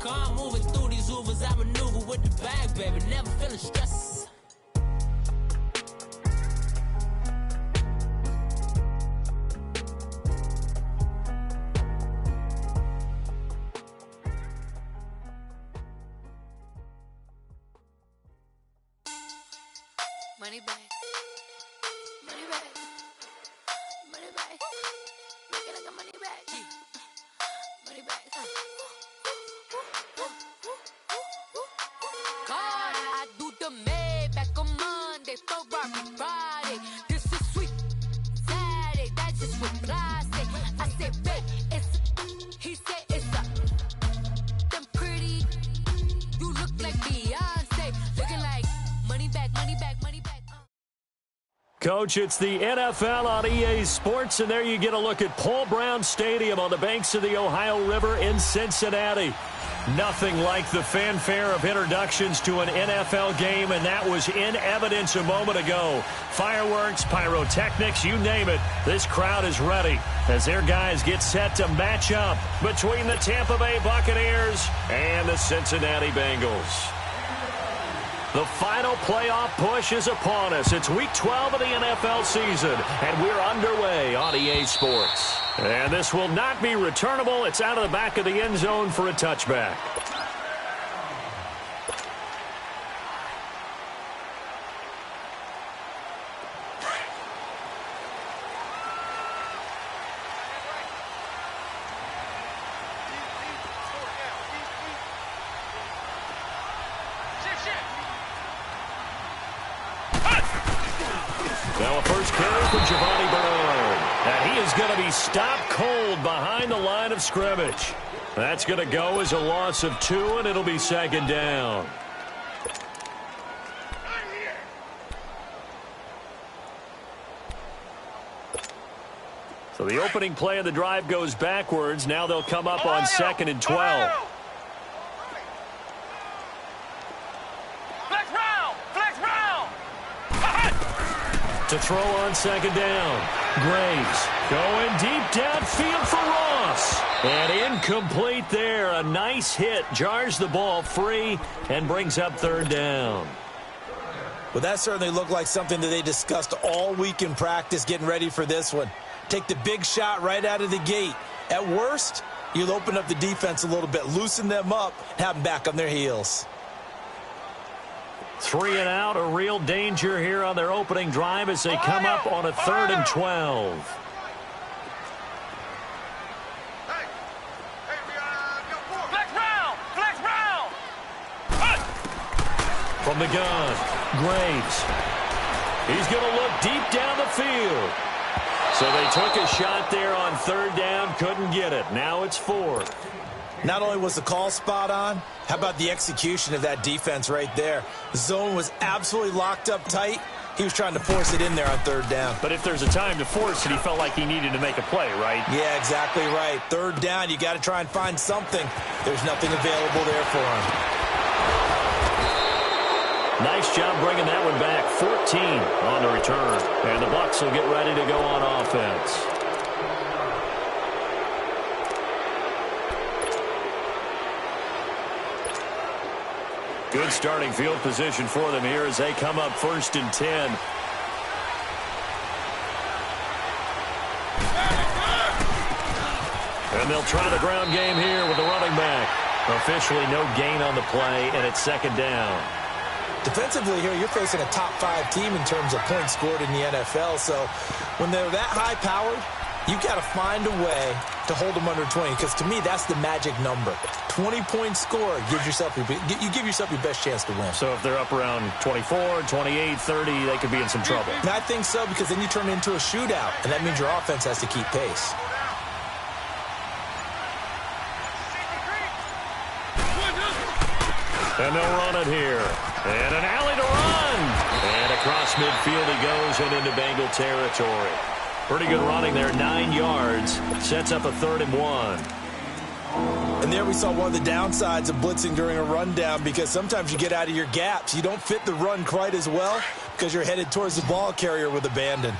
Calm moving through these Ubers, I maneuver with the bag, baby. Never feeling stress. Money back. Money back. Money back. Make it like a money back. Money back. God, I do the Maybach on Monday, Ferrari Friday. This is sweet Saturday. That's just what I say. I say, babe, it's he said it's a them pretty. You look like Beyonce, looking like money back, money back, money back. Coach, it's the NFL on EA Sports, and there you get a look at Paul Brown Stadium on the banks of the Ohio River in Cincinnati. Nothing like the fanfare of introductions to an NFL game, and that was in evidence a moment ago. Fireworks, pyrotechnics, you name it. This crowd is ready as their guys get set to match up between the Tampa Bay Buccaneers and the Cincinnati Bengals. The final playoff push is upon us. It's Week 12 of the NFL season, and we're underway on EA Sports. And this will not be returnable. It's out of the back of the end zone for a touchback. Now a first carry for Giovanni Bernard. And he is going to be stopped cold behind the line of scrimmage. That's going to go as a loss of 2, and it'll be second down. So the opening play of the drive goes backwards. Now they'll come up on 2nd and 12. To throw on second down. Graves going deep downfield for Ross. And incomplete there. A nice hit. Jars the ball free and brings up third down. Well, that certainly looked like something that they discussed all week in practice getting ready for this one. Take the big shot right out of the gate. At worst, you'll open up the defense a little bit, loosen them up, have them back on their heels. 3 and out, a real danger here on their opening drive as they come up on a 3rd and 12. From the gun, Graves. He's going to look deep down the field. So they took a shot there on 3rd down, couldn't get it. Now it's 4th. Not only was the call spot on, how about the execution of that defense right there? The zone was absolutely locked up tight. He was trying to force it in there on 3rd down. But if there's a time to force it, he felt like he needed to make a play, right? Yeah, exactly right. 3rd down, you got to try and find something. There's nothing available there for him. Nice job bringing that one back. 14 on the return. And the Bucs will get ready to go on offense. Good starting field position for them here as they come up 1st and 10. And they'll try the ground game here with the running back. Officially no gain on the play, and it's 2nd down. Defensively here, you're facing a top 5 team in terms of points scored in the NFL. So when they're that high-powered, you've got to find a way to hold them under 20, because to me, that's the magic number. 20-point score gives yourself you give yourself your best chance to win. So if they're up around 24, 28, 30, they could be in some trouble. And I think so, because then you turn it into a shootout, and that means your offense has to keep pace. And they'll run it here. And an alley to run. And across midfield he goes and into Bengal territory. Pretty good running there, 9 yards. Sets up a 3rd and 1. And there we saw one of the downsides of blitzing during a rundown, because sometimes you get out of your gaps. You don't fit the run quite as well because you're headed towards the ball carrier with abandon.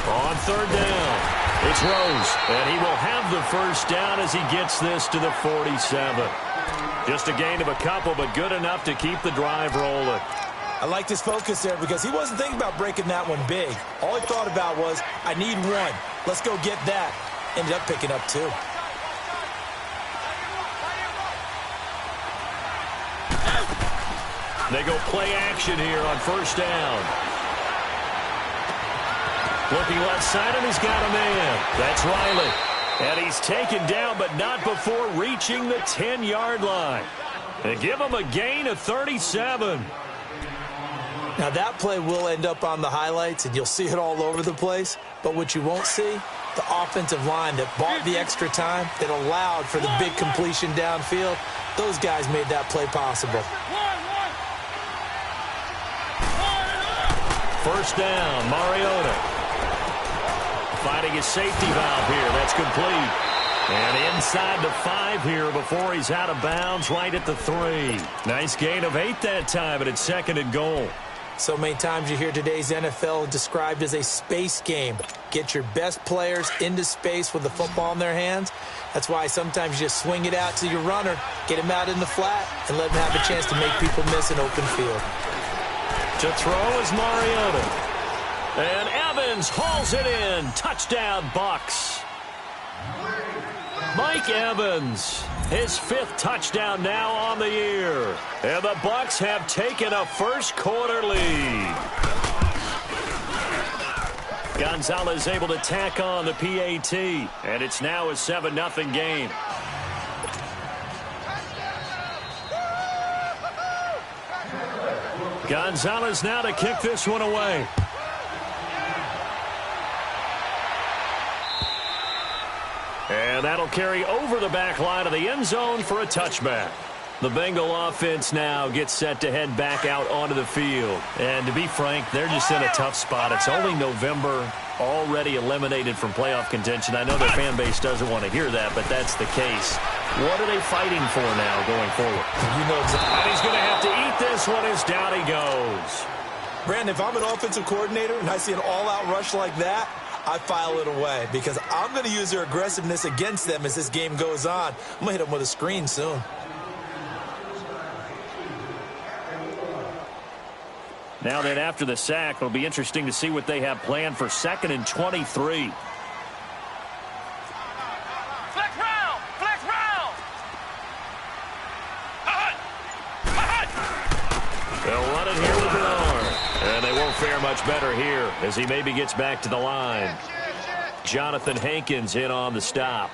On third down, it's Rose, and he will have the first down as he gets this to the 47. Just a gain of a couple, but good enough to keep the drive rolling. I liked his focus there because he wasn't thinking about breaking that one big. All he thought about was, I need one. Let's go get that. Ended up picking up two. They go play action here on first down. Looking left side, and he's got a man. That's Riley. And he's taken down, but not before reaching the 10-yard line. They give him a gain of 37. Now, that play will end up on the highlights, and you'll see it all over the place. But what you won't see, the offensive line that bought the extra time, that allowed for the big completion downfield, those guys made that play possible. First down, Mariota. Finding his safety valve here. That's complete. And inside the 5 here before he's out of bounds right at the 3. Nice gain of 8 that time, and it's second and goal. So many times you hear today's NFL described as a space game. Get your best players into space with the football in their hands. That's why sometimes you just swing it out to your runner, get him out in the flat, and let him have a chance to make people miss an open field. To throw is Mariota. And Evans hauls it in. Touchdown, Bucs. Mike Evans, his 5th touchdown now on the year. And the Bucs have taken a first-quarter lead. Gonzalez able to tack on the PAT, and it's now a 7-0 game. Gonzalez now to kick this one away. And that'll carry over the back line of the end zone for a touchback. The Bengal offense now gets set to head back out onto the field. And to be frank, they're just in a tough spot. It's only November, already eliminated from playoff contention. I know their fan base doesn't want to hear that, but that's the case. What are they fighting for now going forward? You know exactly. And he's going to have to eat this one as down he goes. Brandon, if I'm an offensive coordinator and I see an all-out rush like that, I file it away because I'm going to use their aggressiveness against them as this game goes on. I'm going to hit them with a screen soon. Now then, after the sack, it'll be interesting to see what they have planned for 2nd and 23. Flex round! Flex round! They'll run it here with an arm. And they won't fare much better here as he maybe gets back to the line. Jonathan Hankins in on the stop.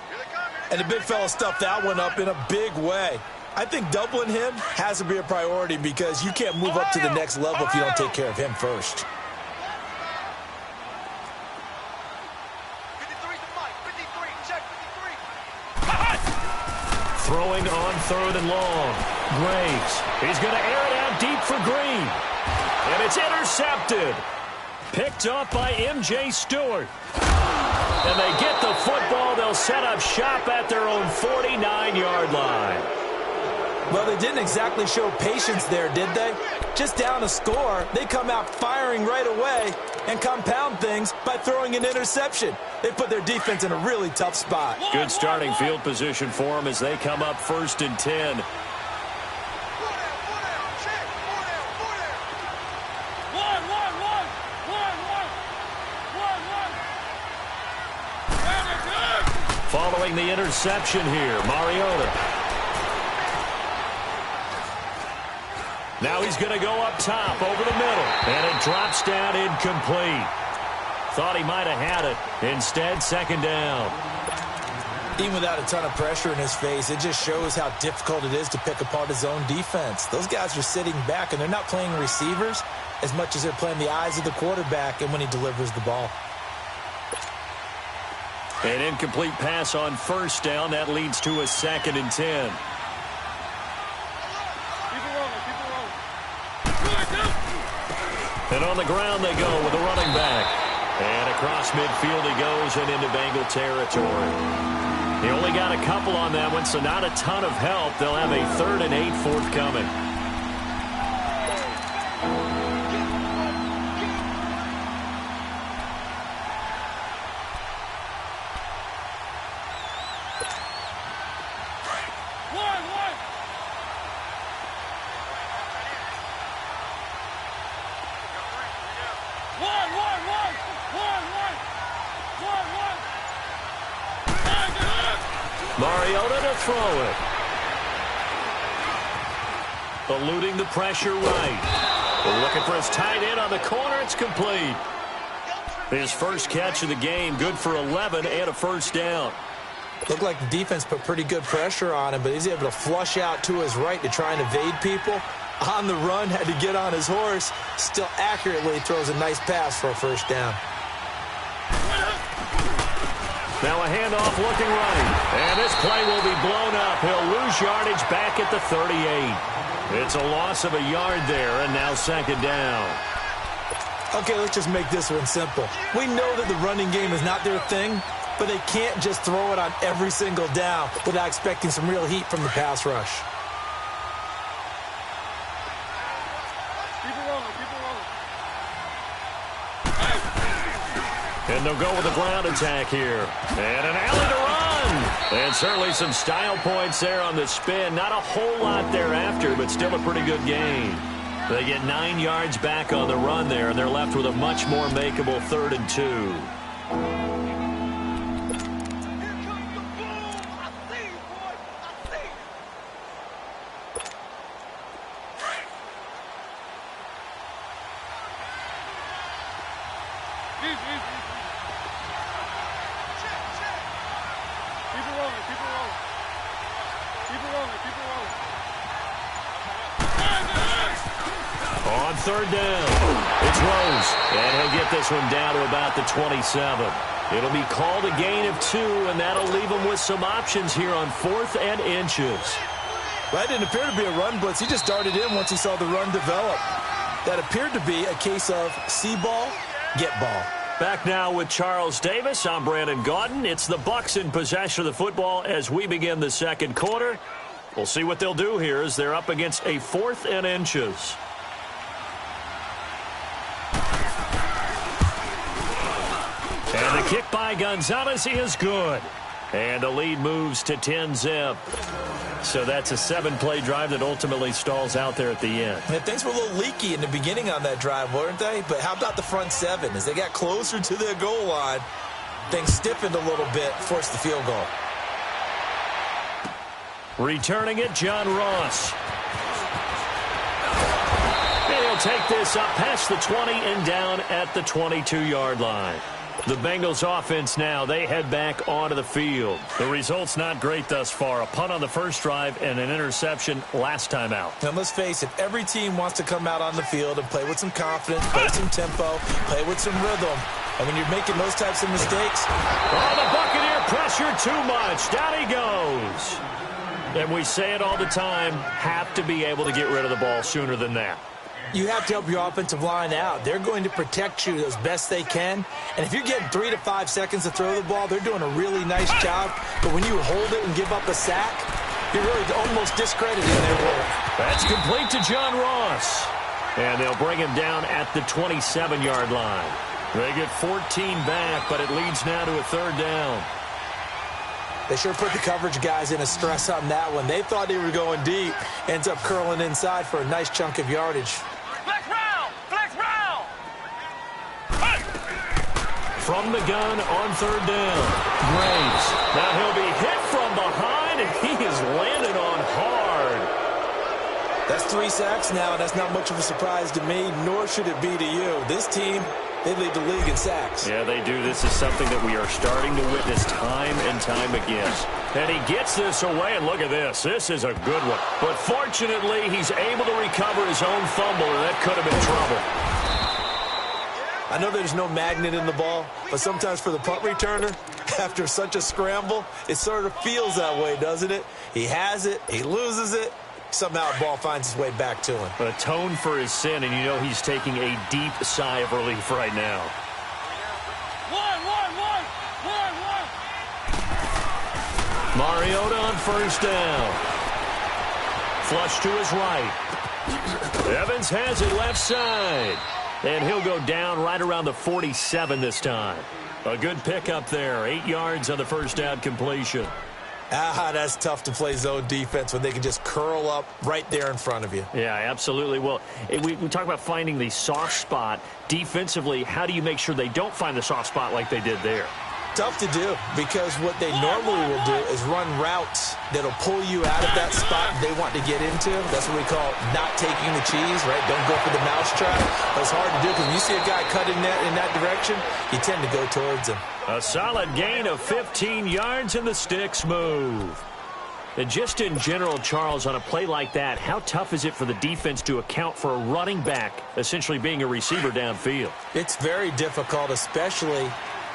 And the big fella stuffed that one up in a big way. I think doubling him has to be a priority because you can't move up to the next level if you don't take care of him first. 53 to Mike. 53. Check 53. Throwing on 3rd and long. Graves. He's going to air it out deep for Green. And it's intercepted. Picked up by M.J. Stewart. And they get the football. They'll set up shop at their own 49-yard line. Well, they didn't exactly show patience there, did they? Just down a score, they come out firing right away and compound things by throwing an interception. They put their defense in a really tough spot. Good starting field position for them as they come up 1st and 10. Following the interception here, Mariota. Now he's going to go up top over the middle. And it drops down incomplete. Thought he might have had it. Instead, 2nd down. Even without a ton of pressure in his face, it just shows how difficult it is to pick apart his own defense. Those guys are sitting back, and they're not playing receivers as much as they're playing the eyes of the quarterback and when he delivers the ball. An incomplete pass on 1st down. That leads to a 2nd and 10. And on the ground they go with a running back. And across midfield he goes and into Bengal territory. He only got a couple on that one, so not a ton of help. They'll have a 3rd and 8 forthcoming. Mariota to throw it. Eluding the pressure right. Looking for his tight end on the corner. It's complete. His first catch of the game, good for 11 and a first down. Looked like the defense put pretty good pressure on him, but he's able to flush out to his right to try and evade people. On the run, had to get on his horse. Still accurately throws a nice pass for a first down. Now a handoff looking right. And this play will be blown up. He'll lose yardage back at the 38. It's a loss of a yard there, and now second down. Okay, let's just make this one simple. We know that the running game is not their thing, but they can't just throw it on every single down without expecting some real heat from the pass rush. Keep it rolling, keep it rolling. And they'll go with a ground attack here. And an alley to run. And certainly some style points there on the spin. Not a whole lot thereafter, but still a pretty good gain. They get 9 yards back on the run there, and they're left with a much more makeable 3rd and 2. On 3rd down, it's Rose, and he'll get this one down to about the 27. It'll be called a gain of 2, and that'll leave him with some options here on 4th and inches. That didn't appear to be a run blitz. He just darted in once he saw the run develop. That appeared to be a case of see ball, get ball. Back now with Charles Davis. I'm Brandon Gaudin. It's the Bucs in possession of the football as we begin the second quarter. We'll see what they'll do here as they're up against a 4th and inches. And the kick by Gonzalez is good. And the lead moves to 10-zip. So that's a 7-play drive that ultimately stalls out there at the end. Yeah, things were a little leaky in the beginning on that drive, weren't they? But how about the front 7? As they got closer to their goal line, things stiffened a little bit, forced the field goal. Returning it, John Ross. And he'll take this up past the 20 and down at the 22-yard line. The Bengals offense now, they head back onto the field. The result's not great thus far. A punt on the first drive and an interception last time out. And let's face it, every team wants to come out on the field and play with some confidence, play some tempo, play with some rhythm. And when you're making those types of mistakes... Oh, the Buccaneer pressure too much. Down he goes. And we say it all the time, have to be able to get rid of the ball sooner than that. You have to help your offensive line out. They're going to protect you as best they can. And if you're getting 3 to 5 seconds to throw the ball, they're doing a really nice job. But when you hold it and give up a sack, you're really almost discrediting their work. That's complete to John Ross. And they'll bring him down at the 27-yard line. They get 14 back, but it leads now to a 3rd down. They sure put the coverage guys in a stress on that one. They thought they were going deep. Ends up curling inside for a nice chunk of yardage. Flex round! Flex round! From the gun on 3rd down. Graves. Now he'll be hit from behind, and he is landed on hard. That's 3 sacks now, and that's not much of a surprise to me, nor should it be to you. This team, they lead the league in sacks. Yeah, they do. This is something that we are starting to witness time and time again. And he gets this away, and look at this. This is a good one. But fortunately, he's able to recover his own fumble, and that could have been trouble. I know there's no magnet in the ball, but sometimes for the punt returner, after such a scramble, it sort of feels that way, doesn't it? He has it, he loses it, somehow the ball finds its way back to him. But atone for his sin, and you know he's taking a deep sigh of relief right now. One! Mariota on 1st down. Flush to his right. Evans has it left side. And he'll go down right around the 47 this time. A good pickup there. 8 yards on the first down completion. That's tough to play zone defense when they can just curl up right there in front of you. Yeah, absolutely. Well, we talk about finding the soft spot. Defensively, how do you make sure they don't find the soft spot like they did there? Tough to do because what they normally will do is run routes that'll pull you out of that spot they want to get into. That's what we call not taking the cheese, right? Don't go for the mousetrap. But it's hard to do because when you see a guy cutting in that direction, you tend to go towards him. A solid gain of 15 yards in the sticks move. And just in general, Charles, on a play like that, how tough is it for the defense to account for a running back essentially being a receiver downfield? It's very difficult, especially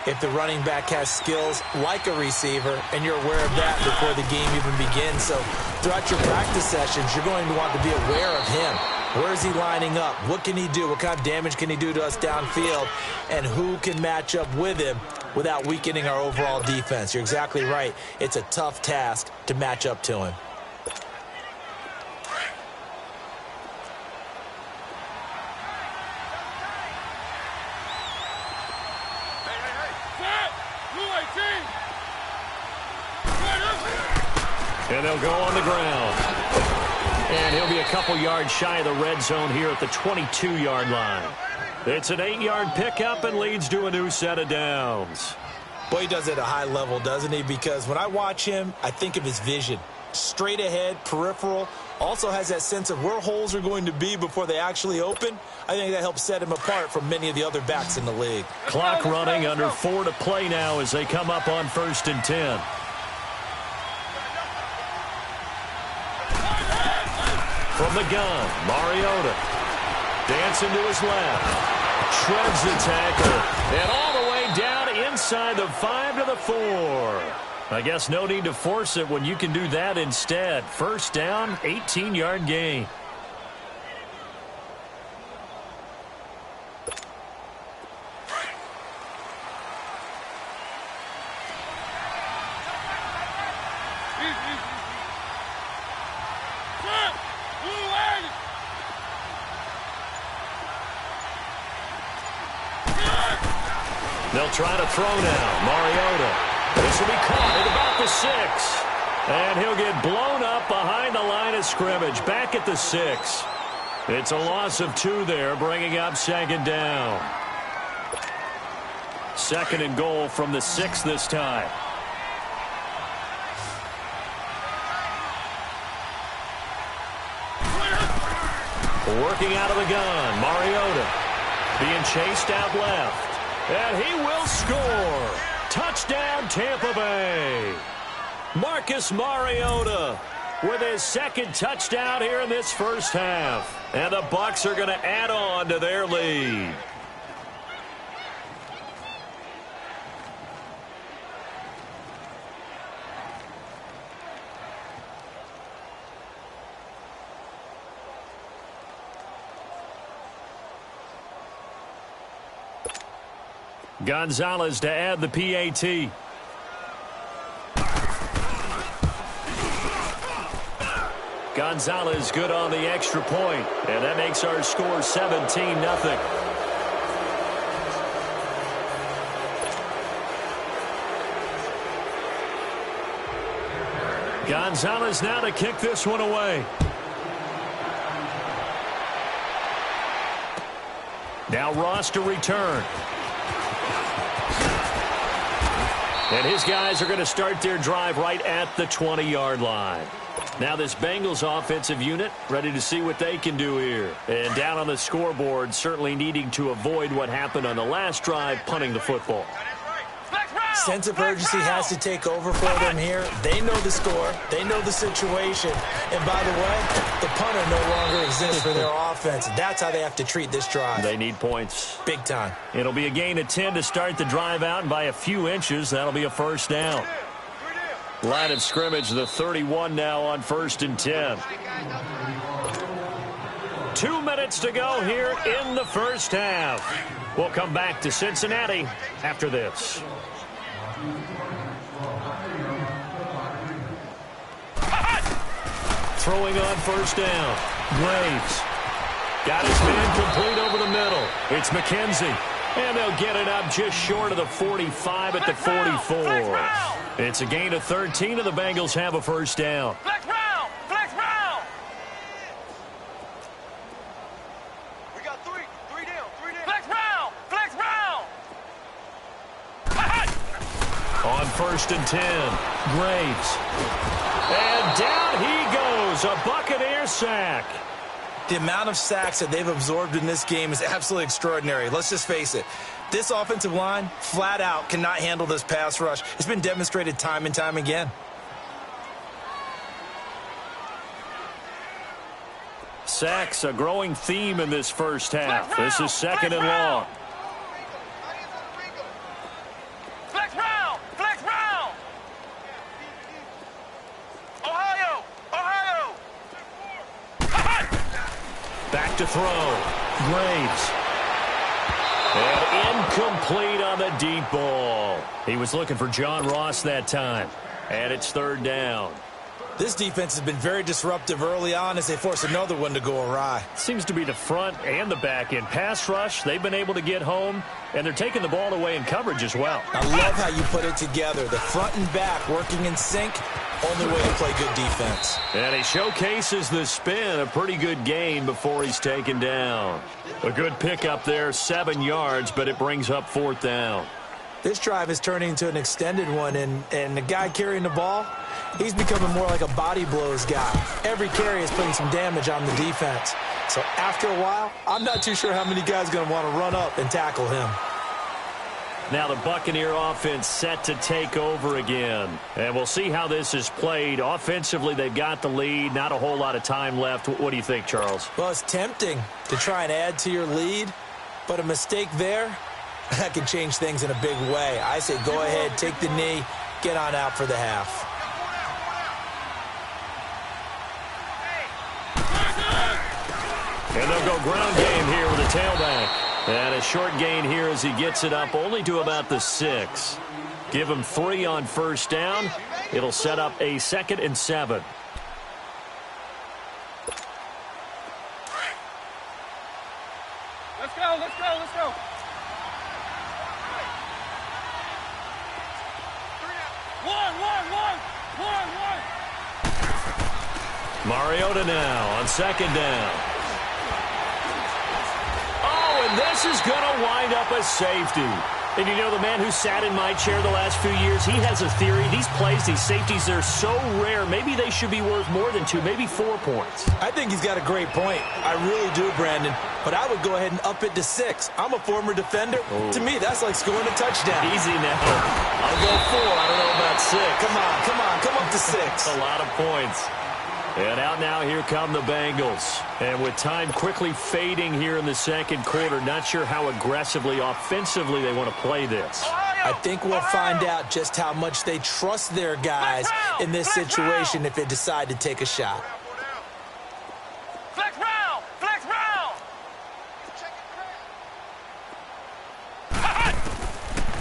if the running back has skills like a receiver, and you're aware of that before the game even begins. So throughout your practice sessions, you're going to want to be aware of him. Where is he lining up? What can he do? What kind of damage can he do to us downfield? And who can match up with him without weakening our overall defense? You're exactly right. It's a tough task to match up to him. And they'll go on the ground. And he'll be a couple yards shy of the red zone here at the 22-yard line. It's an 8-yard pickup and leads to a new set of downs. Boy, he does it at a high level, doesn't he? Because when I watch him, I think of his vision. Straight ahead, peripheral. Also has that sense of where holes are going to be before they actually open. I think that helps set him apart from many of the other backs in the league. Clock running, under 4 to play now as they come up on 1st and 10. From the gun, Mariota. Dancing to his left. Shreds the tackle. And all the way down inside the 5 to the 4. I guess no need to force it when you can do that instead. First down, 18-yard gain. They'll try to throw now. Mariota. This will be caught at about the 6. And he'll get blown up behind the line of scrimmage. Back at the 6. It's a loss of 2 there, bringing up 2nd down. 2nd and goal from the 6 this time. Working out of the gun. Mariota being chased out left. And he will score. Touchdown, Tampa Bay. Marcus Mariota with his 2nd touchdown here in this first half. And the Bucs are going to add on to their lead. Gonzalez to add the PAT. Gonzalez good on the extra point, and that makes our score 17-0. Gonzalez now to kick this one away. Now Ross to return. And his guys are going to start their drive right at the 20-yard line. Now this Bengals offensive unit ready to see what they can do here. And down on the scoreboard, certainly needing to avoid what happened on the last drive, punting the football. Sense of urgency has to take over for them here. They know the score. They know the situation. And by the way, the punter no longer exists for their offense. That's how they have to treat this drive. They need points. Big time. It'll be a gain of 10 to start the drive out, and by a few inches, that'll be a first down. Line of scrimmage, the 31 now on 1st and 10. 2 minutes to go here in the first half. We'll come back to Cincinnati after this. Throwing on first down. Graves. Got his man complete over the middle. It's McKenzie. And they'll get it up just short of the 45 at the 44. It's a gain of 13, and the Bengals have a first down. Flex round! Flex round! We got three down. Flex round! Flex round! 1st and 10. Graves. And down he goes. A Buccaneer sack. The amount of sacks that they've absorbed in this game is absolutely extraordinary. Let's just face it. This offensive line, flat out, cannot handle this pass rush. It's been demonstrated time and time again. Sacks, a growing theme in this first half. This is 2nd and long. Flex round! Flex round! Ohio! Ohio! Back to throw. Graves. And incomplete on the deep ball. He was looking for John Ross that time. And it's 3rd down. This defense has been very disruptive early on as they force another one to go awry. Seems to be the front and the back end. Pass rush, they've been able to get home, and they're taking the ball away in coverage as well. I love how you put it together. The front and back working in sync, only way to play good defense. And he showcases the spin, a pretty good gain before he's taken down. A good pickup there, 7 yards, but it brings up 4th down. This drive is turning into an extended one, and the guy carrying the ball, he's becoming more like a body blows guy. Every carry is putting some damage on the defense. So after a while, I'm not too sure how many guys are going to want to run up and tackle him. Now the Buccaneer offense set to take over again. And we'll see how this is played. Offensively, they've got the lead. Not a whole lot of time left. What do you think, Charles? Well, it's tempting to try and add to your lead, but a mistake there, that can change things in a big way. I say go ahead, take the knee, get on out for the half. And they'll go ground game here with a tailback. And a short gain here as he gets it up only to about the 6. Give him 3 on 1st down. It'll set up a 2nd and 7. Let's go, let's go, let's go. One. Mariota now on 2nd down. Oh, and this is going to wind up a safety. And you know, the man who sat in my chair the last few years, he has a theory. These plays, these safeties, they're so rare. Maybe they should be worth more than 2, maybe 4 points. I think he's got a great point. I really do, Brandon. But I would go ahead and up it to 6. I'm a former defender. Oh. To me, that's like scoring a touchdown. Easy now. I'll go 4. I don't know about 6. Come up to 6. That's a lot of points. And out now, here come the Bengals. And with time quickly fading here in the 2nd quarter, not sure how aggressively, offensively they want to play this. I think we'll find out just how much they trust their guys in this situation if they decide to take a shot. Flex round! Flex round!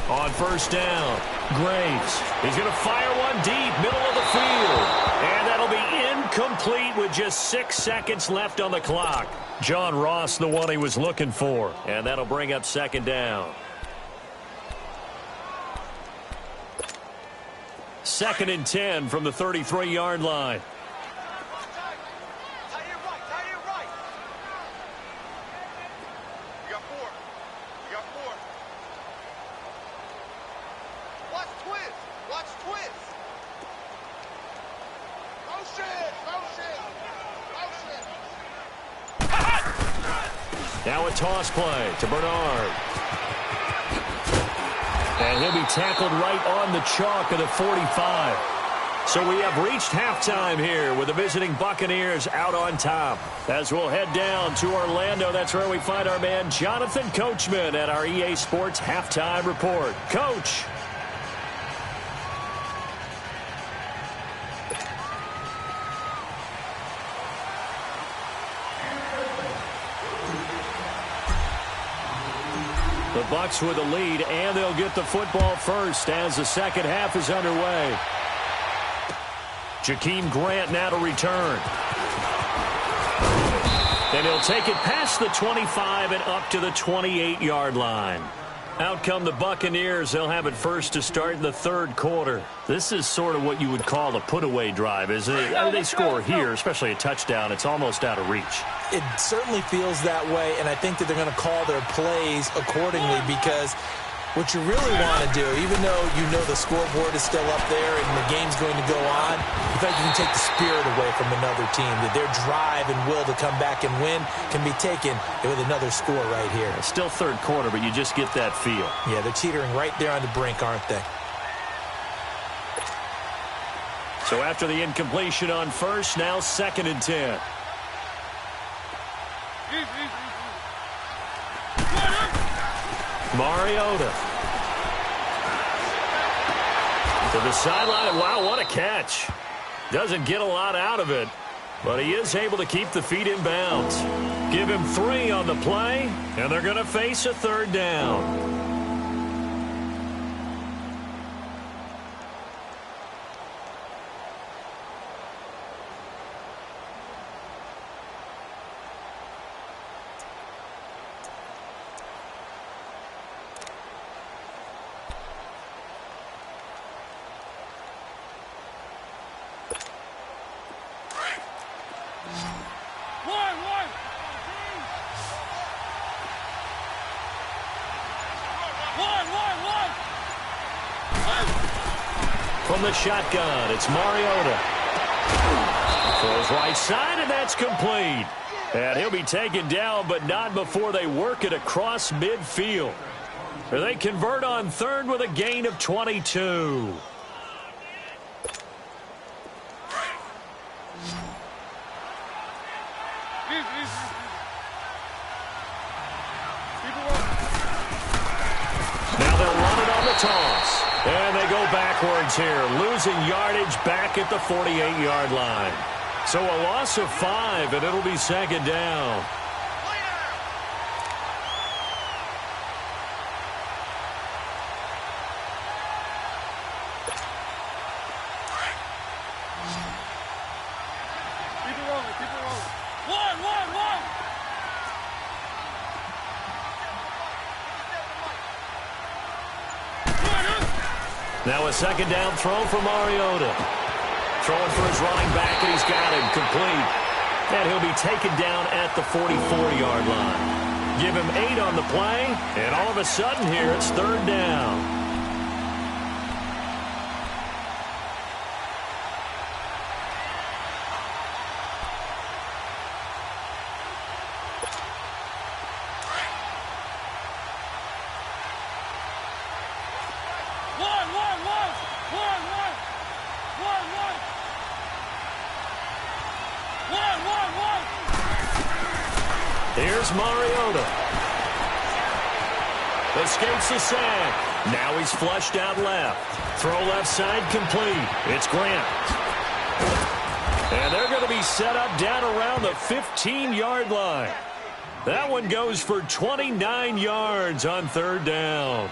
On 1st down, Graves. He's going to fire one deep, middle of the field. And that'll be incomplete with just 6 seconds left on the clock. John Ross, the one he was looking for. And that'll bring up 2nd down. 2nd and 10 from the 33-yard line. Tie it right. You got 4. Watch twist. Now a toss play to Bernard. And he'll be tackled right on the chalk of the 45. So we have reached halftime here with the visiting Buccaneers out on top. As we'll head down to Orlando, that's where we find our man Jonathan Coachman at our EA Sports Halftime Report. Coach. The Bucs with the lead, and they'll get the football first as the 2nd half is underway. Jakeem Grant now to return. And he'll take it past the 25 and up to the 28-yard line. Out come the Buccaneers. They'll have it first to start in the 3rd quarter. This is sort of what you would call a put-away drive, isn't it? I mean, they score here, especially a touchdown. It's almost out of reach. It certainly feels that way, and I think that they're going to call their plays accordingly because What you really want to do, even though you know the scoreboard is still up there and the game's going to go on, you feel like you can take the spirit away from another team, that their drive and will to come back and win can be taken with another score right here. It's still third quarter, but you just get that feel. Yeah, they're teetering right there on the brink, aren't they? So after the incompletion on first, now 2nd and 10. Mariota to the sideline. Wow, what a catch. Doesn't get a lot out of it, but he is able to keep the feet in bounds. Give him 3 on the play, and they're going to face a 3rd down. From the shotgun, it's Mariota. Throws right side, and that's complete. And he'll be taken down, but not before they work it across midfield. They convert on 3rd with a gain of 22. Now they'll run it on the toss. And they go backwards here, losing yardage back at the 48-yard line. So a loss of 5, and it'll be 2nd down. Now a 2nd down throw for Mariota. Throwing for his running back, and he's got him complete. And he'll be taken down at the 44-yard line. Give him 8 on the play, and all of a sudden here it's 3rd down. Here's Mariota. Escapes the sack. Now he's flushed out left. Throw left side complete. It's Grant. And they're going to be set up down around the 15-yard line. That one goes for 29 yards on 3rd down.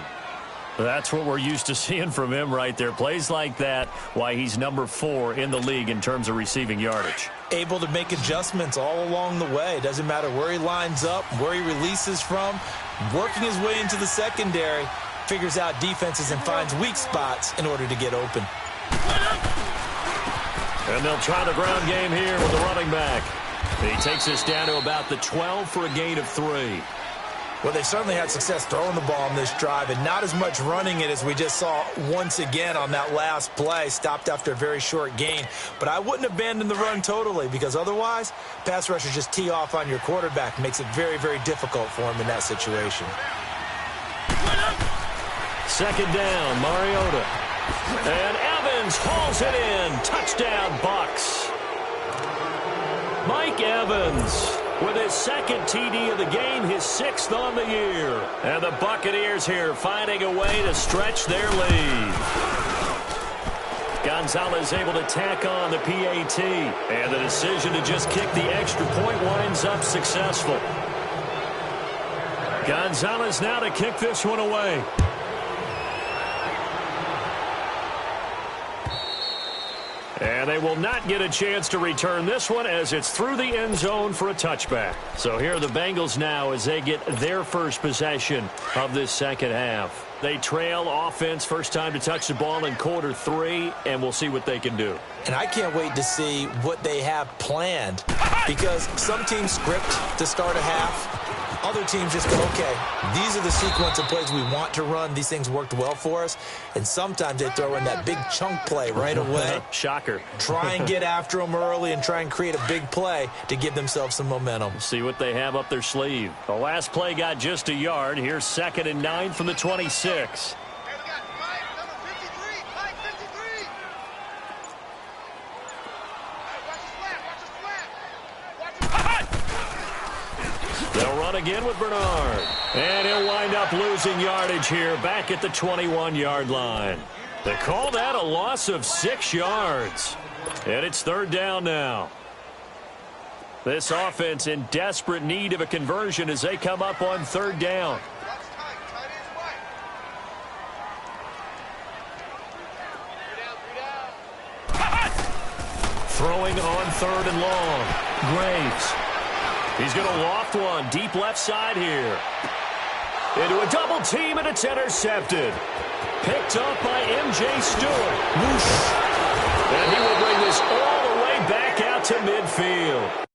That's what we're used to seeing from him right there. Plays like that, why he's number 4 in the league in terms of receiving yardage. Able to make adjustments all along the way. Doesn't matter where he lines up, where he releases from. Working his way into the secondary, figures out defenses and finds weak spots in order to get open. And they'll try the ground game here with the running back. He takes us down to about the 12 for a gain of 3. Well, they certainly had success throwing the ball on this drive and not as much running it as we just saw once again on that last play. Stopped after a very short gain. But I wouldn't abandon the run totally, because otherwise, pass rushers just tee off on your quarterback. Makes it very, very difficult for him in that situation. 2nd down, Mariota. And Evans hauls it in. Touchdown, Bucks. Mike Evans with his 2nd TD of the game, his 6th on the year. And the Buccaneers here finding a way to stretch their lead. Gonzalez able to tack on the PAT. And the decision to just kick the extra point winds up successful. Gonzalez now to kick this one away. And they will not get a chance to return this one as it's through the end zone for a touchback. So here are the Bengals now as they get their first possession of this 2nd half. They trail offense, first time to touch the ball in quarter 3, and we'll see what they can do. And I can't wait to see what they have planned, because some teams script to start a half. Other teams just go, okay, these are the sequence of plays we want to run. These things worked well for us. And sometimes they throw in that big chunk play right away. Shocker. Try and get after them early and try and create a big play to give themselves some momentum. See what they have up their sleeve. The last play got just a yard. Here's 2nd and 9 from the 26. They'll run again with Bernard. And he'll wind up losing yardage here back at the 21-yard line. They call that a loss of 6 yards. And it's 3rd down now. This offense in desperate need of a conversion as they come up on 3rd down. Throwing on 3rd and long. Graves. He's going to loft one deep left side here. Into a double team, and it's intercepted. Picked up by M.J. Stewart. Whoosh. And he will bring this all the way back out to midfield.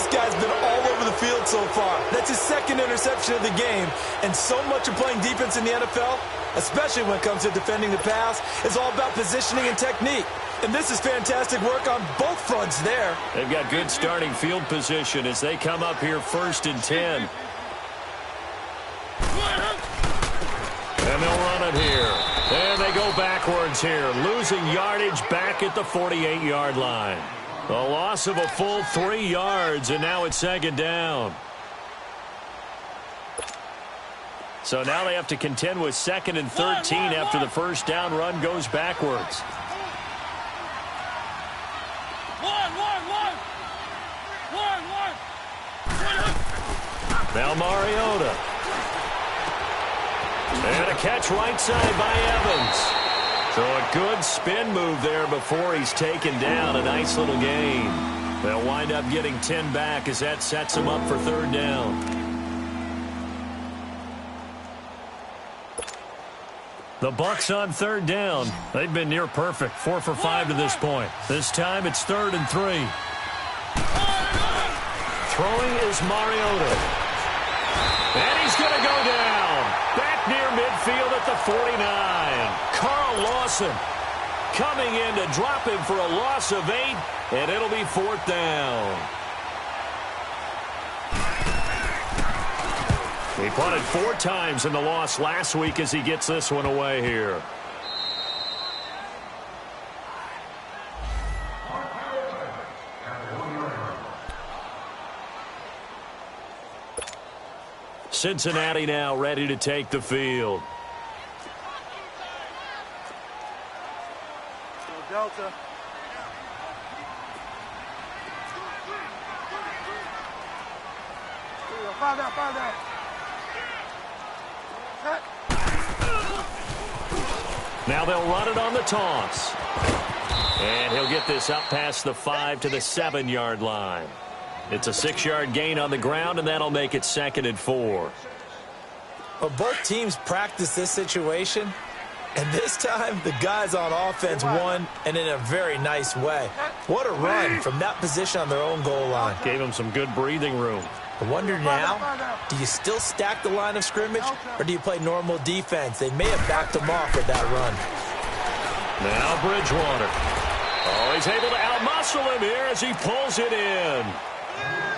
This guy's been all over the field so far. That's his second interception of the game. And so much of playing defense in the NFL, especially when it comes to defending the pass, is all about positioning and technique. And this is fantastic work on both fronts there. They've got good starting field position as they come up here 1st and 10. And they'll run it here. And they go backwards here, losing yardage back at the 48-yard line. A loss of a full 3 yards, and now it's 2nd down. So now they have to contend with 2nd and 13 after the first down run goes backwards. Now Mariota. And a catch right side by Evans. So a good spin move there before he's taken down. A nice little gain. They'll wind up getting 10 back as that sets them up for 3rd down. The Bucs on 3rd down. They've been near perfect. 4 for 5 to this point. This time it's 3rd and 3. Throwing is Mariota. And he's going to go down. Back near midfield at the 49. Carl Lawson coming in to drop him for a loss of 8, and it'll be 4th down. He punted 4 times in the loss last week as he gets this one away here. Cincinnati now ready to take the field. Delta. Five down. Now they'll run it on the toss. And he'll get this up past the 5 to the 7-yard line. It's a 6-yard gain on the ground, and that'll make it 2nd and 4. Well, both teams practice this situation, and this time the guys on offense won, and in a very nice way. What a run from that position on their own goal line. Gave them some good breathing room. I wonder now, do you still stack the line of scrimmage, or do you play normal defense? They may have backed them off with that run. Now Bridgewater. Oh, he's able to outmuscle him here as he pulls it in.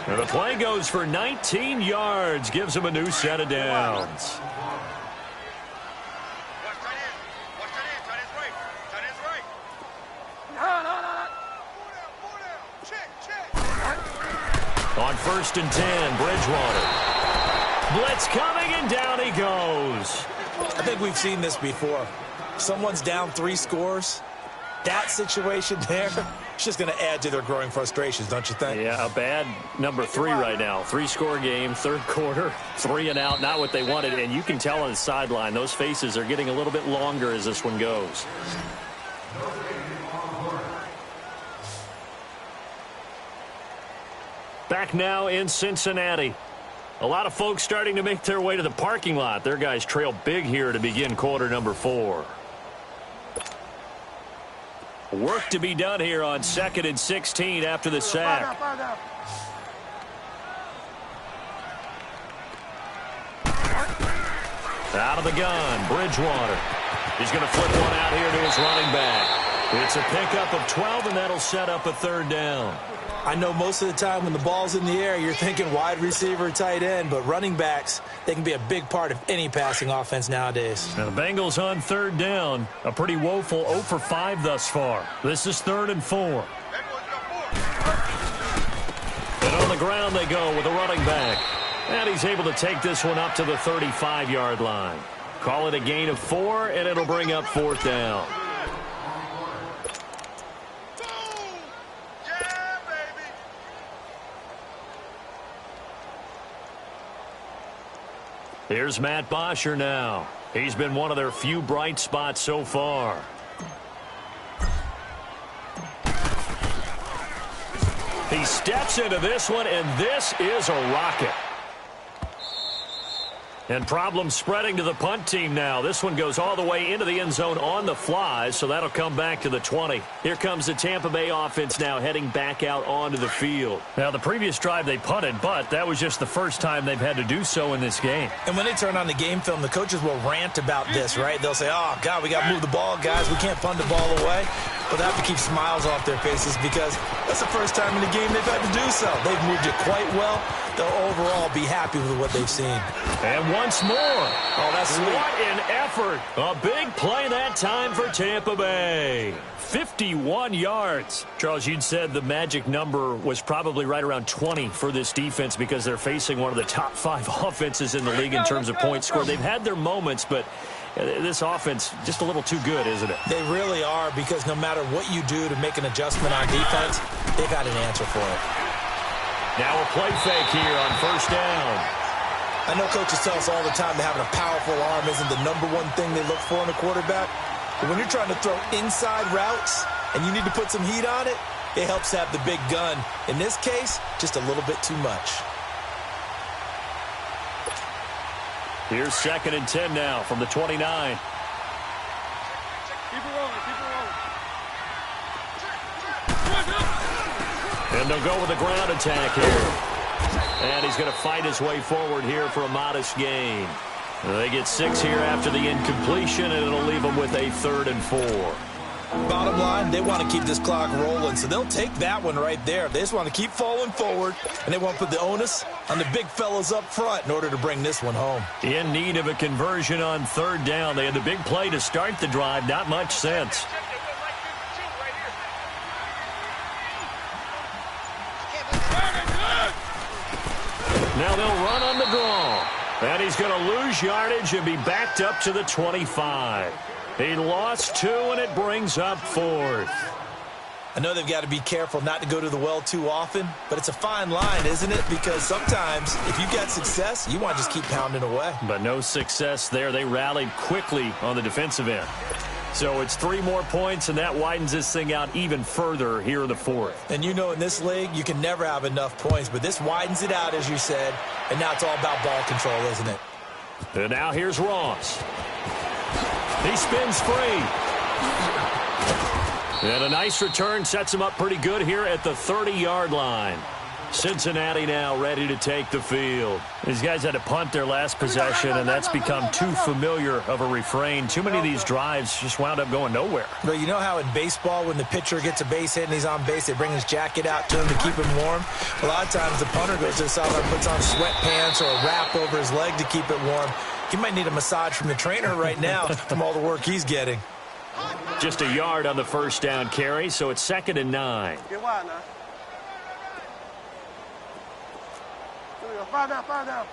And the play goes for 19 yards, gives him a new set of downs. On 1st and 10, Bridgewater. Blitz coming, and down he goes. I think we've seen this before. Someone's down 3 scores. That situation there, it's just going to add to their growing frustrations, don't you think? Yeah, a bad number 3 right now. 3-score game, 3rd quarter, 3 and out, not what they wanted. And you can tell on the sideline, those faces are getting a little bit longer as this one goes. Back now in Cincinnati. A lot of folks starting to make their way to the parking lot. Their guys trail big here to begin quarter number 4. Work to be done here on 2nd and 16 after the sack. Out of the gun, Bridgewater. He's going to flip one out here to his running back. It's a pickup of 12, and that'll set up a 3rd down. I know most of the time when the ball's in the air, you're thinking wide receiver, tight end, but running backs, they can be a big part of any passing offense nowadays. Now the Bengals on 3rd down. A pretty woeful 0 for 5 thus far. This is 3rd and 4. And on the ground they go with a running back. And he's able to take this one up to the 35-yard line. Call it a gain of 4, and it'll bring up 4th down. Here's Matt Bosher now. He's been one of their few bright spots so far. He steps into this one, and this is a rocket. And problems spreading to the punt team now. This one goes all the way into the end zone on the fly, so that'll come back to the 20. Here comes the Tampa Bay offense now heading back out onto the field. Now, the previous drive they punted, but that was just the first time they've had to do so in this game. And when they turn on the game film, the coaches will rant about this, right? They'll say, oh, God, we got to move the ball, guys. We can't punt the ball away. But they have to keep smiles off their faces because that's the first time in the game they've had to do so. They've moved it quite well. They'll overall be happy with what they've seen. And once more. Oh, that's sweet. What an effort. A big play that time for Tampa Bay. 51 yards. Charles, you'd said the magic number was probably right around 20 for this defense because they're facing one of the top 5 offenses in the league in terms of points scored. They've had their moments, but this offense just a little too good, isn't it? They really are, because no matter what you do to make an adjustment on defense, they've got an answer for it. Now a play fake here on first down. I know coaches tell us all the time that having a powerful arm isn't the number one thing they look for in a quarterback. But when you're trying to throw inside routes and you need to put some heat on it, it helps have the big gun. In this case, just a little bit too much. Here's 2nd and 10 now from the 29. Keep it rolling, keep it rolling. And they'll go with a ground attack here. And he's going to fight his way forward here for a modest gain. They get 6 here after the incompletion, and it'll leave them with a 3rd and 4. Bottom line, they want to keep this clock rolling, so they'll take that one right there. They just want to keep falling forward, and they want to put the onus on the big fellas up front in order to bring this one home. In need of a conversion on 3rd down. They had the big play to start the drive. Not much sense. Now they'll run on the draw. And he's going to lose yardage and be backed up to the 25. He lost 2, and it brings up 4th. I know they've got to be careful not to go to the well too often, but it's a fine line, isn't it? Because sometimes if you've got success, you want to just keep pounding away. But no success there. They rallied quickly on the defensive end. So it's 3 more points, and that widens this thing out even further here in the 4th. And you know in this league, you can never have enough points, but this widens it out, as you said, and now it's all about ball control, isn't it? And now here's Ross. He spins free. And a nice return sets him up pretty good here at the 30-yard line. Cincinnati now ready to take the field. These guys had to punt their last possession, and that's become too familiar of a refrain. Too many of these drives just wound up going nowhere. But you know how in baseball, when the pitcher gets a base hit and he's on base, they bring his jacket out to him to keep him warm? A lot of times the punter goes to the sideline and puts on sweatpants or a wrap over his leg to keep it warm. He might need a massage from the trainer right now from all the work he's getting. Just a yard on the first down carry, so it's 2nd and 9. Get wide now. Five down.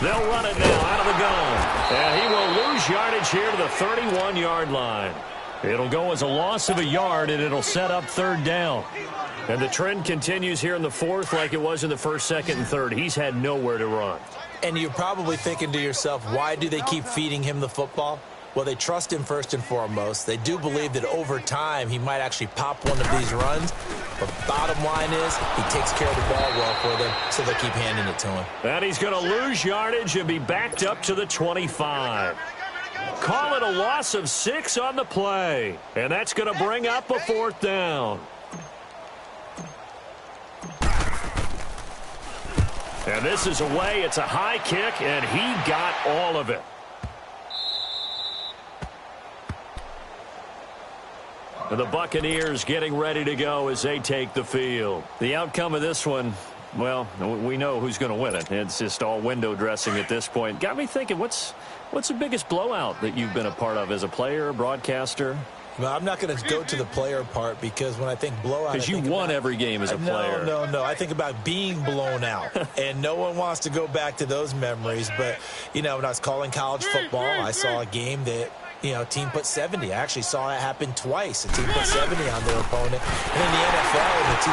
They'll run it now out of the gun. And he will lose yardage here to the 31-yard line. It'll go as a loss of a yard, and it'll set up 3rd down. And the trend continues here in the 4th like it was in the 1st, 2nd, and 3rd. He's had nowhere to run. And you're probably thinking to yourself, why do they keep feeding him the football? Well, they trust him first and foremost. They do believe that over time he might actually pop one of these runs. But bottom line is he takes care of the ball well for them, so they keep handing it to him. And he's going to lose yardage and be backed up to the 25. Call it a loss of 6 on the play. And that's going to bring up a 4th down. And this is away. It's a high kick, and he got all of it. And the Buccaneers getting ready to go as they take the field. The outcome of this one, well, we know who's going to win it. It's just all window dressing at this point. Got me thinking, what's the biggest blowout that you've been a part of as a player, broadcaster? Well, I'm not going to go to the player part because when I think blowout, because you won every game as a player. No. I think about being blown out, and no one wants to go back to those memories. But, you know, when I was calling college football, I saw a game that, you know, a team put 70. I actually saw it happen twice. A team put 70 on their opponent. And in the NFL in the 2017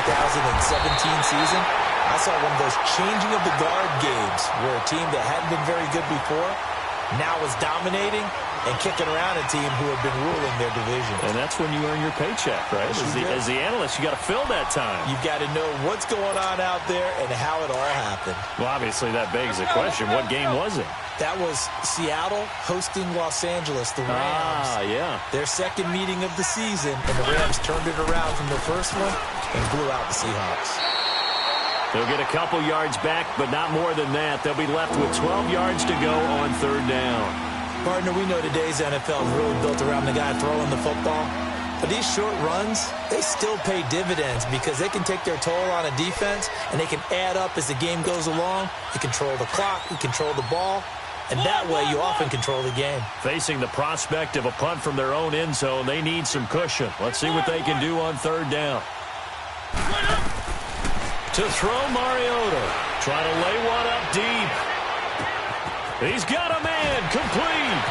season, I saw one of those changing of the guard games where a team that hadn't been very good before now was dominating. and kicking around a team who have been ruling their division. And that's when you earn your paycheck, right? As the analyst, you got to fill that time. You've got to know what's going on out there and how it all happened. Well, obviously that begs the question, what game was it? That was Seattle hosting Los Angeles, the Rams. Yeah. Their second meeting of the season, and the Rams turned it around from the first one and blew out the Seahawks. They'll get a couple yards back, but not more than that. They'll be left with 12 yards to go on third down. Partner, we know today's NFL is really built around the guy throwing the football. But these short runs, they still pay dividends because they can take their toll on a defense, and they can add up as the game goes along. You control the clock, you control the ball, and that way you often control the game. Facing the prospect of a punt from their own end zone, they need some cushion. Let's see what they can do on third down. To throw, Mariota. Try to lay one up deep. He's got a man, complete.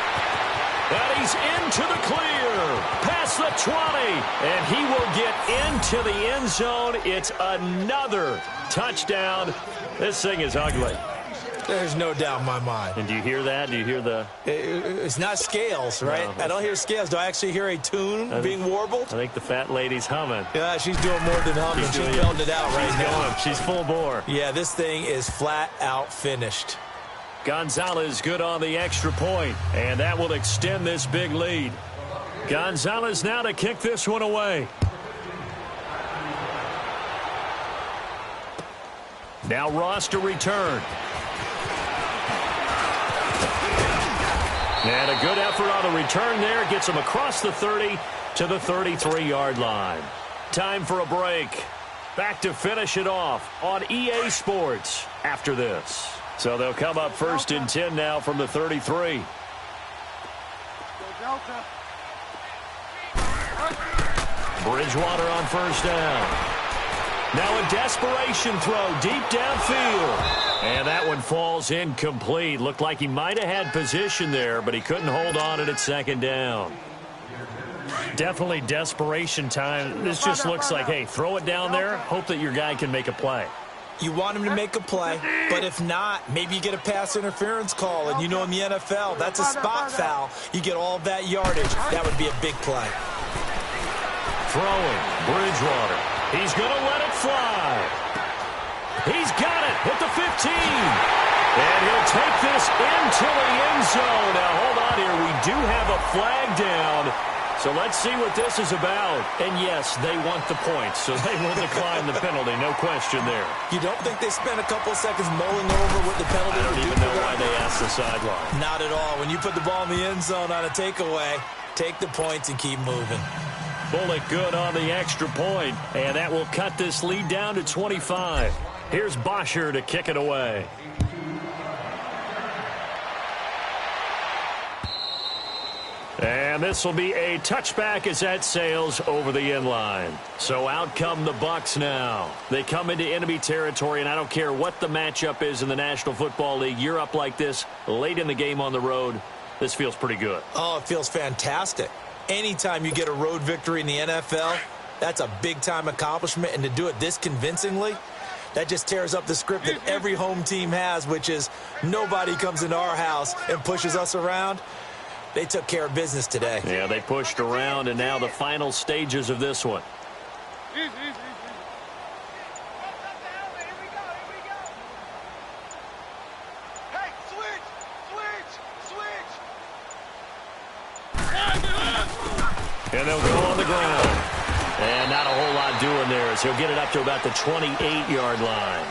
And he's into the clear. Past the 20. And he will get into the end zone. It's another touchdown. This thing is ugly. There's no doubt in my mind. And do you hear that? Do you hear the... It's not scales, right? No. I don't hear scales. Do I actually hear a tune being warbled? I think the fat lady's humming. Yeah, she's doing more than humming. She's belting it out right now. She's full bore. Yeah, this thing is flat out finished. Gonzalez good on the extra point, and that will extend this big lead. Gonzalez now to kick this one away. Now Ross to return. And a good effort on the return there. Gets him across the 30 to the 33-yard line. Time for a break. Back to finish it off on EA Sports after this. So they'll come up first and 10 now from the 33. Bridgewater on first down. Now a desperation throw deep downfield. And that one falls incomplete. Looked like he might have had position there, but he couldn't hold on it at second down. Definitely desperation time. This just looks like, hey, throw it down there, hope that your guy can make a play. You want him to make a play, but if not, maybe you get a pass interference call. And you know in the NFL, that's a spot foul. You get all that yardage. That would be a big play. Throwing, Bridgewater. He's going to let it fly. He's got it at the 15. And he'll take this into the end zone. Now, hold on here. We do have a flag down. So let's see what this is about. And, yes, they want the points, so they will decline the penalty. No question there. You don't think they spent a couple of seconds mulling over what the penalty I would don't do even know why they asked the sideline. Not at all. When you put the ball in the end zone on a takeaway, take the points and keep moving. Bullock good on the extra point, and that will cut this lead down to 25. Here's Bosher to kick it away. And this will be a touchback as that sails over the end line. So out come the Bucs now. They come into enemy territory, and I don't care what the matchup is in the National Football League. You're up like this late in the game on the road. This feels pretty good. Oh, it feels fantastic. Anytime you get a road victory in the NFL, that's a big-time accomplishment. And to do it this convincingly, that just tears up the script that every home team has, which is nobody comes into our house and pushes us around. They took care of business today. Yeah, they pushed around, and now the final stages of this one. Hey, switch! And they'll go on the ground. And not a whole lot doing there as he'll get it up to about the 28-yard line.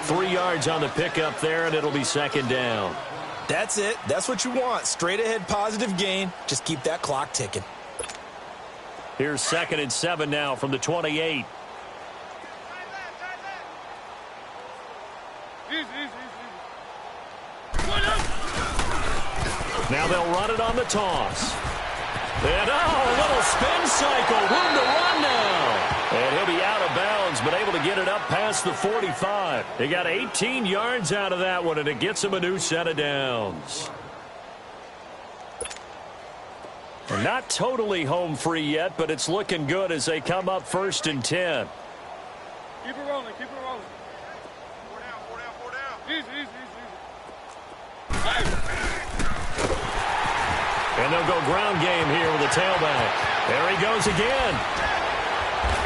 3 yards on the pickup there, and it'll be second down. That's it. That's what you want. Straight ahead positive gain. Just keep that clock ticking. Here's 2nd and 7 now from the 28. Now they'll run it on the toss. And, a little spin cycle. Room to run now. And he'll be out of bounds, but able to get it up past the 45. They got 18 yards out of that one, and it gets them a new set of downs. They're not totally home free yet, but it's looking good as they come up 1st and 10. Keep it rolling, keep it rolling. 4 down, 4 down, 4 down. Easy, easy, easy. And And they'll go ground game here with the tailback. There he goes again.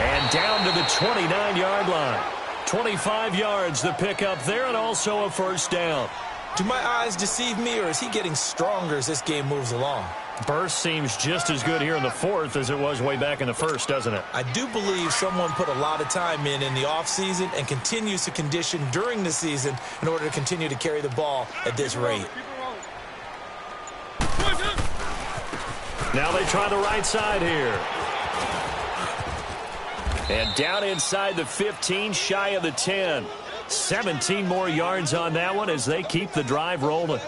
And down to the 29-yard line. 25 yards the pickup there, and also a first down. Do my eyes deceive me, or is he getting stronger as this game moves along? Burst seems just as good here in the fourth as it was way back in the first, doesn't it? I do believe someone put a lot of time in the offseason and continues to condition during the season in order to continue to carry the ball at this rate. Now they try the right side here. And down inside the 15, shy of the 10. 17 more yards on that one as they keep the drive rolling.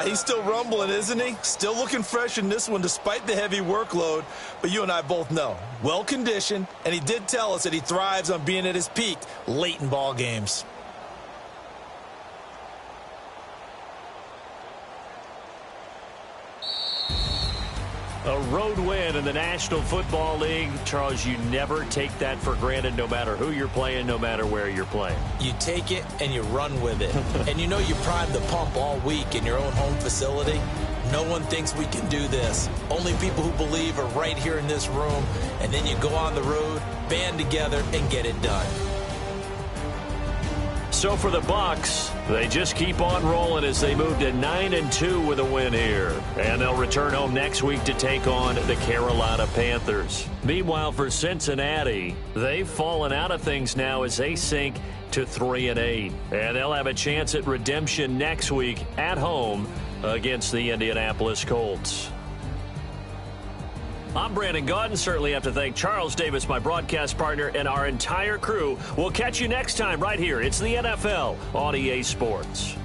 He's still rumbling, isn't he? Still looking fresh in this one despite the heavy workload. But you and I both know, well-conditioned, and he did tell us that he thrives on being at his peak late in ball games. A road win in the National Football League. Charles, you never take that for granted no matter who you're playing, no matter where you're playing. You take it and you run with it. And you know you primed the pump all week in your own home facility. No one thinks we can do this. Only people who believe are right here in this room. And then you go on the road, band together, and get it done. So for the Bucs, they just keep on rolling as they move to 9-2 with a win here. And they'll return home next week to take on the Carolina Panthers. Meanwhile, for Cincinnati, they've fallen out of things now as they sink to 3-8. And they'll have a chance at redemption next week at home against the Indianapolis Colts. I'm Brandon Gaudin. Certainly have to thank Charles Davis, my broadcast partner, and our entire crew. We'll catch you next time right here. It's the NFL on EA Sports.